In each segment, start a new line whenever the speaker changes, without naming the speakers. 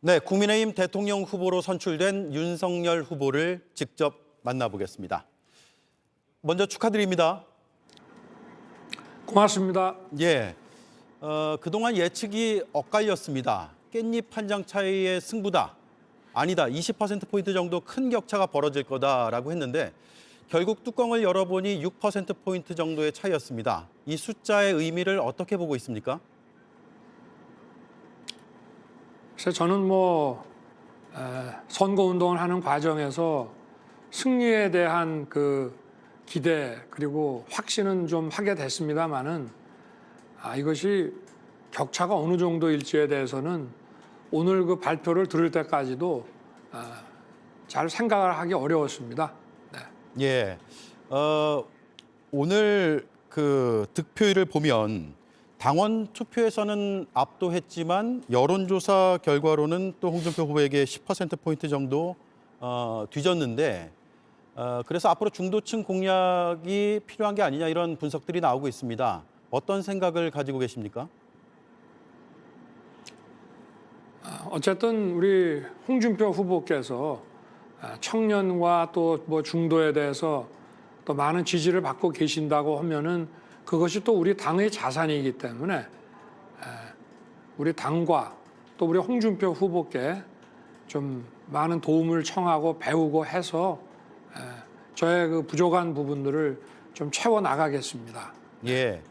네, 국민의힘 대통령 후보로 선출된 윤석열 후보를 직접 만나보겠습니다. 먼저 축하드립니다.
고맙습니다.
예, 그동안 예측이 엇갈렸습니다. 깻잎 한 장 차이의 승부다. 아니다, 20%포인트 정도 큰 격차가 벌어질 거다라고 했는데 결국 뚜껑을 열어보니 6%포인트 정도의 차이였습니다. 이 숫자의 의미를 어떻게 보고 있습니까?
그래서 저는 선거운동을 하는 과정에서 승리에 대한 그 기대 그리고 확신은 좀 하게 됐습니다만은 이것이 격차가 어느 정도일지에 대해서는 오늘 그 발표를 들을 때까지도 잘 생각을 하기 어려웠습니다. 네.
예, 오늘 그 득표율을 보면 당원 투표에서는 압도했지만 여론조사 결과로는 또 홍준표 후보에게 10%포인트 정도 뒤졌는데 그래서 앞으로 중도층 공략이 필요한 게 아니냐 이런 분석들이 나오고 있습니다. 어떤 생각을 가지고 계십니까?
어쨌든 우리 홍준표 후보께서 청년과 또 중도에 대해서 또 많은 지지를 받고 계신다고 하면은 그것이 또 우리 당의 자산이기 때문에 우리 당과 또 우리 홍준표 후보께 좀 많은 도움을 청하고 배우고 해서 저의 그 부족한 부분들을 좀 채워 나가겠습니다.
예.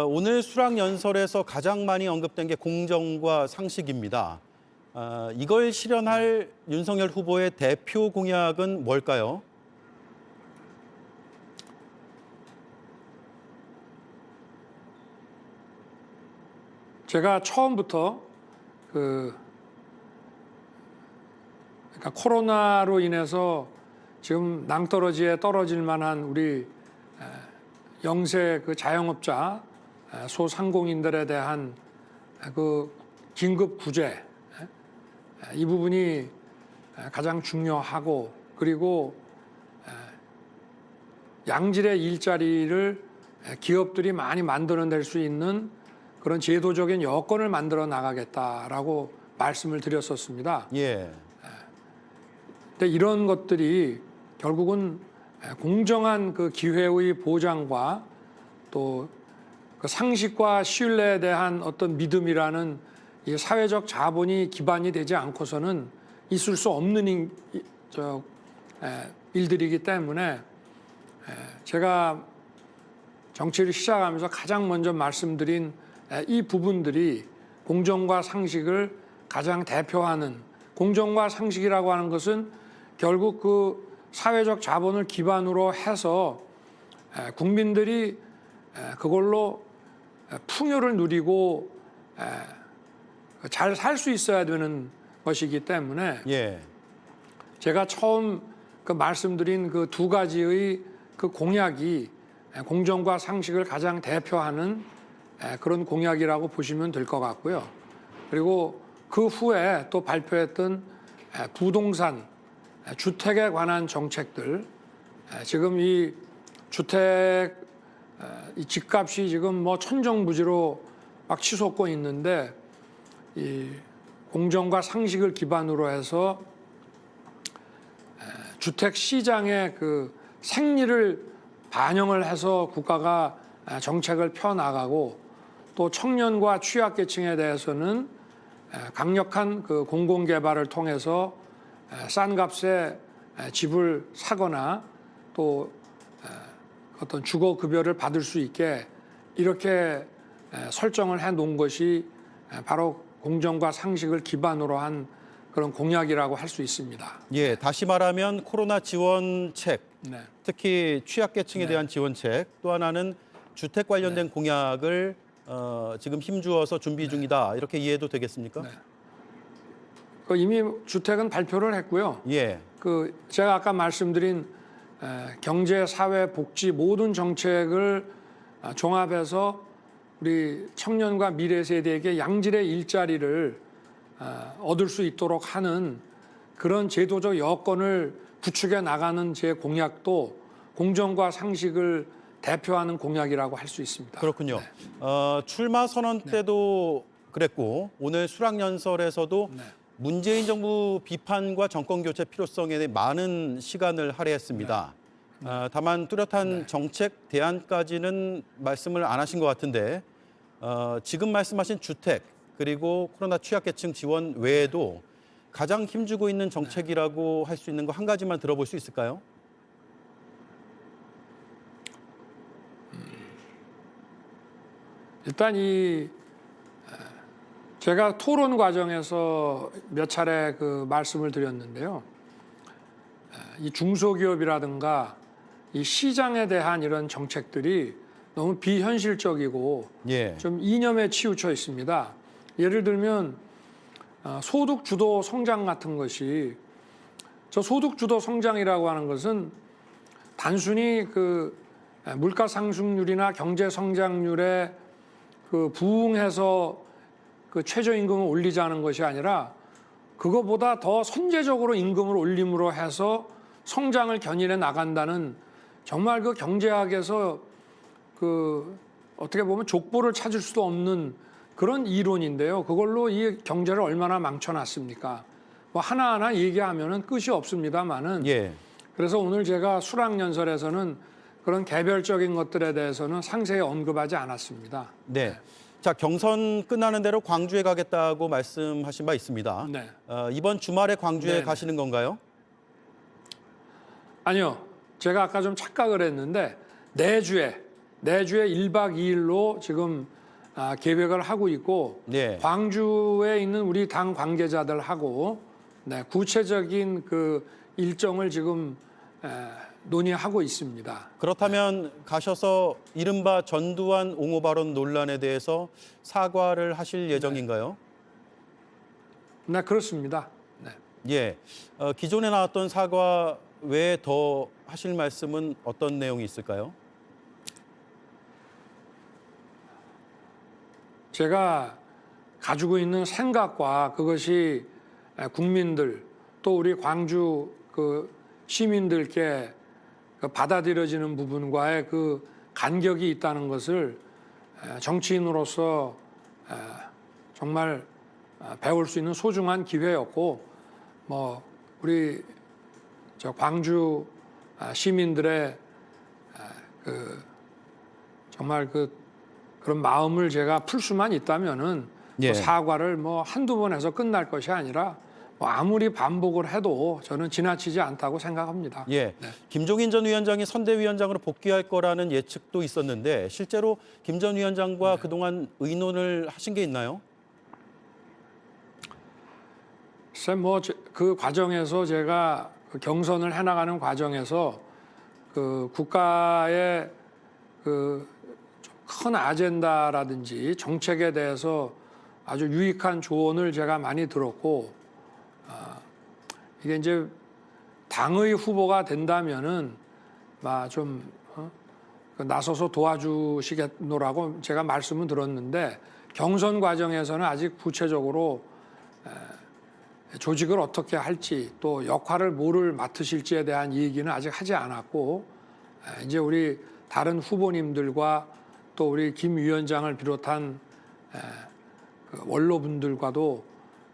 오늘 수락연설에서 가장 많이 언급된 게 공정과 상식입니다. 이걸 실현할 윤석열 후보의 대표 공약은 뭘까요?
제가 처음부터 그러니까 코로나로 인해서 지금 낭떠러지에 떨어질 만한 우리 영세 그 자영업자 소상공인들에 대한 그 긴급 구제 이 부분이 가장 중요하고 그리고 양질의 일자리를 기업들이 많이 만들어낼 수 있는 그런 제도적인 여건을 만들어 나가겠다라고 말씀을 드렸었습니다.
예.
근데 이런 것들이 결국은 공정한 그 기회의 보장과 또 그 상식과 신뢰에 대한 어떤 믿음이라는 이 사회적 자본이 기반이 되지 않고서는 있을 수 없는 일들이기 때문에 제가 정치를 시작하면서 가장 먼저 말씀드린 이 부분들이 공정과 상식을 가장 대표하는 공정과 상식이라고 하는 것은 결국 그 사회적 자본을 기반으로 해서 국민들이 그걸로 풍요를 누리고 잘 살 수 있어야 되는 것이기 때문에
예.
제가 처음 그 말씀드린 그 두 가지의 그 공약이 공정과 상식을 가장 대표하는 그런 공약이라고 보시면 될 것 같고요. 그리고 그 후에 또 발표했던 부동산, 주택에 관한 정책들, 지금 이 주택 이 집값이 지금 천정부지로 막 치솟고 있는데 이 공정과 상식을 기반으로 해서 주택 시장의 그 생리를 반영을 해서 국가가 정책을 펴 나가고 또 청년과 취약계층에 대해서는 강력한 그 공공개발을 통해서 싼 값에 집을 사거나 또 어떤 주거급여를 받을 수 있게 이렇게 설정을 해 놓은 것이 바로 공정과 상식을 기반으로 한 그런 공약이라고 할 수 있습니다.
예, 다시 말하면 코로나 지원책,
네.
특히 취약계층에 대한 지원책, 또 하나는 주택 관련된 공약을 지금 힘주어서 준비 중이다. 이렇게 이해해도 되겠습니까?
네. 그 이미 주택은 발표를 했고요.
예.
그 제가 아까 말씀드린 경제, 사회, 복지 모든 정책을 종합해서 우리 청년과 미래 세대에게 양질의 일자리를 얻을 수 있도록 하는 그런 제도적 여건을 구축해 나가는 제 공약도 공정과 상식을 대표하는 공약이라고 할 수 있습니다.
그렇군요.
네.
출마 선언 때도 그랬고 오늘 수락연설에서도
네.
문재인 정부 비판과 정권 교체 필요성에 대해 많은 시간을 할애했습니다. 다만 뚜렷한 정책 대안까지는 말씀을 안 하신 것 같은데 지금 말씀하신 주택 그리고 코로나 취약계층 지원 외에도 가장 힘주고 있는 정책이라고 할 수 있는 거 한 가지만 들어볼 수 있을까요?
일단 제가 토론 과정에서 몇 차례 그 말씀을 드렸는데요. 이 중소기업이라든가 이 시장에 대한 이런 정책들이 너무 비현실적이고
예.
좀 이념에 치우쳐 있습니다. 예를 들면 소득 주도 성장 같은 것이 저 소득 주도 성장이라고 하는 것은 단순히 그 물가 상승률이나 경제 성장률에 그 부응해서 그 최저임금을 올리자는 것이 아니라 그거보다 더 선제적으로 임금을 올림으로 해서 성장을 견인해 나간다는 정말 그 경제학에서 그 어떻게 보면 족보를 찾을 수도 없는 그런 이론인데요. 그걸로 이 경제를 얼마나 망쳐놨습니까? 뭐 하나하나 얘기하면은 끝이 없습니다만은.
예.
그래서 오늘 제가 수락연설에서는 그런 개별적인 것들에 대해서는 상세히 언급하지 않았습니다.
네. 자, 경선 끝나는 대로 광주에 가겠다고 말씀하신 바 있습니다.
네.
이번 주말에 광주에
네네.
가시는 건가요?
아니요. 제가 아까 좀 착각을 했는데 내주에 1박 2일로 지금 계획을 하고 있고
네.
광주에 있는 우리 당 관계자들하고 구체적인 그 일정을 지금 논의하고 있습니다.
그렇다면 가셔서 이른바 전두환 옹호 발언 논란에 대해서 사과를 하실 예정인가요?
네, 그렇습니다. 네.
예. 기존에 나왔던 사과 외에 더 하실 말씀은 어떤 내용이 있을까요?
제가 가지고 있는 생각과 그것이 국민들 또 우리 광주 그 시민들께 그 받아들여지는 부분과의 그 간격이 있다는 것을 정치인으로서 정말 배울 수 있는 소중한 기회였고 뭐 우리 저 광주 시민들의 그 정말 그런 마음을 제가 풀 수만 있다면은
예.
뭐 사과를 뭐 한두 번 해서 끝날 것이 아니라 뭐 아무리 반복을 해도 저는 지나치지 않다고 생각합니다.
예.
네.
김종인 전 위원장이 선대위원장으로 복귀할 거라는 예측도 있었는데 실제로 김 전 위원장과 그동안 의논을 하신 게 있나요?
글쎄 뭐 그 과정에서 제가 그 경선을 해나가는 과정에서 그 국가의 그 큰 아젠다라든지 정책에 대해서 아주 유익한 조언을 제가 많이 들었고 이게 이제 당의 후보가 된다면은 좀 나서서 도와주시겠노라고 제가 말씀을 들었는데 경선 과정에서는 아직 구체적으로 조직을 어떻게 할지 또 역할을 뭐를 맡으실지에 대한 얘기는 아직 하지 않았고 이제 우리 다른 후보님들과 또 우리 김 위원장을 비롯한 그 원로분들과도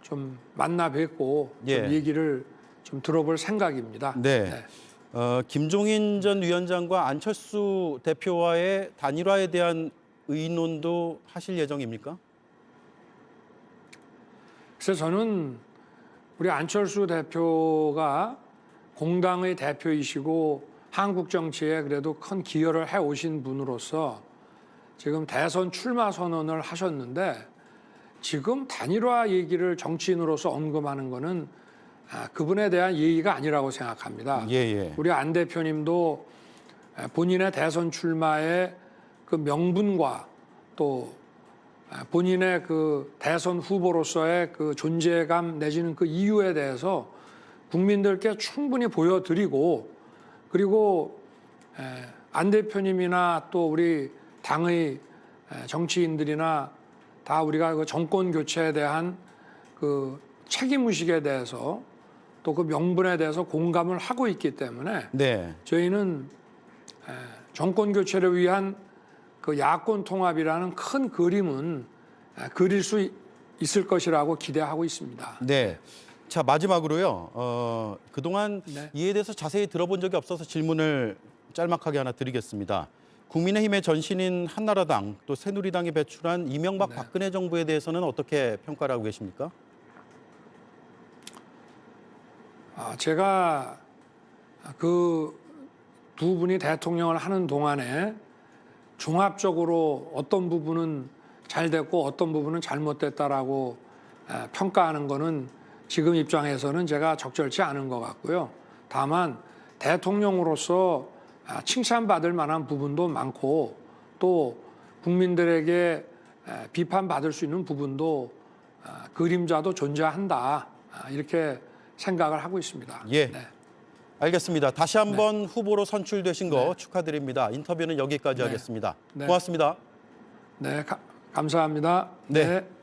좀 만나 뵙고
예.
좀 얘기를 좀 들어볼 생각입니다.
네. 김종인 전 위원장과 안철수 대표와의 단일화에 대한 의논도 하실 예정입니까?
그래서 저는 우리 안철수 대표가 공당의 대표이시고 한국 정치에 그래도 큰 기여를 해오신 분으로서 지금 대선 출마 선언을 하셨는데 지금 단일화 얘기를 정치인으로서 언급하는 거는 그분에 대한 예의가 아니라고 생각합니다.
예.
우리 안 대표님도 본인의 대선 출마의 그 명분과 또 본인의 그 대선 후보로서의 그 존재감 내지는 그 이유에 대해서 국민들께 충분히 보여드리고 그리고 안 대표님이나 또 우리 당의 정치인들이나 다 우리가 그 정권 교체에 대한 그 책임의식에 대해서 또 그 명분에 대해서 공감을 하고 있기 때문에
네.
저희는 정권 교체를 위한 그 야권 통합이라는 큰 그림은 그릴 수 있을 것이라고 기대하고 있습니다.
네. 자, 마지막으로요. 그동안
네.
이에 대해서 자세히 들어본 적이 없어서 질문을 짤막하게 하나 드리겠습니다. 국민의힘의 전신인 한나라당 또 새누리당이 배출한 이명박
네.
박근혜 정부에 대해서는 어떻게 평가를 하고 계십니까?
제가 그 두 분이 대통령을 하는 동안에 종합적으로 어떤 부분은 잘 됐고 어떤 부분은 잘못됐다라고 평가하는 거는 지금 입장에서는 제가 적절치 않은 것 같고요. 다만 대통령으로서 칭찬받을 만한 부분도 많고 또 국민들에게 비판받을 수 있는 부분도 그림자도 존재한다. 이렇게 생각을 하고 있습니다.
예.
네.
알겠습니다. 다시 한번 후보로 선출되신 거 축하드립니다. 인터뷰는 여기까지
네.
하겠습니다.
네.
고맙습니다.
네, 감사합니다.
네.
네.